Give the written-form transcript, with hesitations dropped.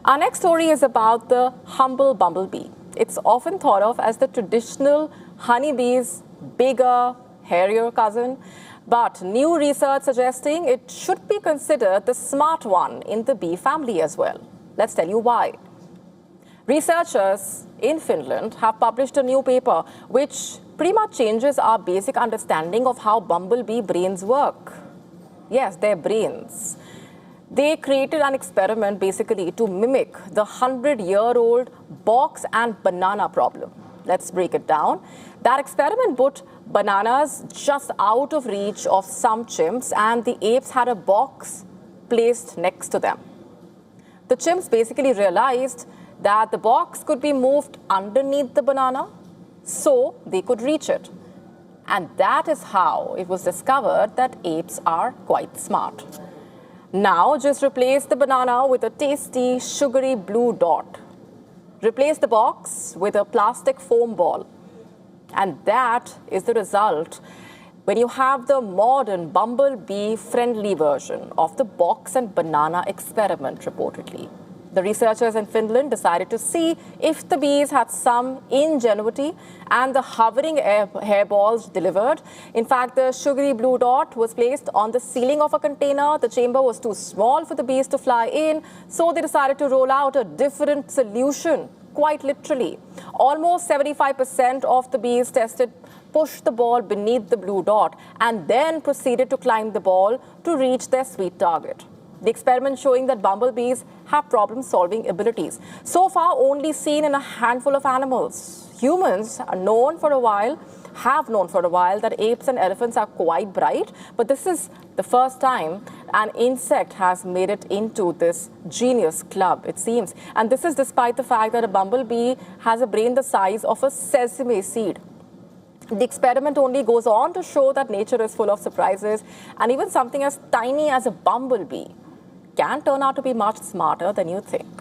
Our next story is about the humble bumblebee. It's often thought of as the traditional honeybee's bigger, hairier cousin, but new research suggesting it should be considered the smart one in the bee family as well. Let's tell you why. Researchers in Finland have published a new paper which pretty much changes our basic understanding of how bumblebee brains work. Yes, their brains. They created an experiment basically to mimic the 100-year-old box and banana problem. Let's break it down. That experiment put bananas just out of reach of some chimps, and the apes had a box placed next to them. The chimps basically realized that the box could be moved underneath the banana so they could reach it. And that is how it was discovered that apes are quite smart. Now just replace the banana with a tasty, sugary blue dot. Replace the box with a plastic foam ball. And that is the result when you have the modern bumblebee-friendly version of the box and banana experiment, reportedly. The researchers in Finland decided to see if the bees had some ingenuity, and the hovering hairballs delivered. In fact, the sugary blue dot was placed on the ceiling of a container. The chamber was too small for the bees to fly in, so they decided to roll out a different solution, quite literally. Almost 75% of the bees tested pushed the ball beneath the blue dot and then proceeded to climb the ball to reach their sweet target. The experiment showing that bumblebees have problem-solving abilities. So far, only seen in a handful of animals. Humans have known for a while that apes and elephants are quite bright, but this is the first time an insect has made it into this genius club, it seems. And this is despite the fact that a bumblebee has a brain the size of a sesame seed. The experiment only goes on to show that nature is full of surprises, and even something as tiny as a bumblebee can turn out to be much smarter than you think.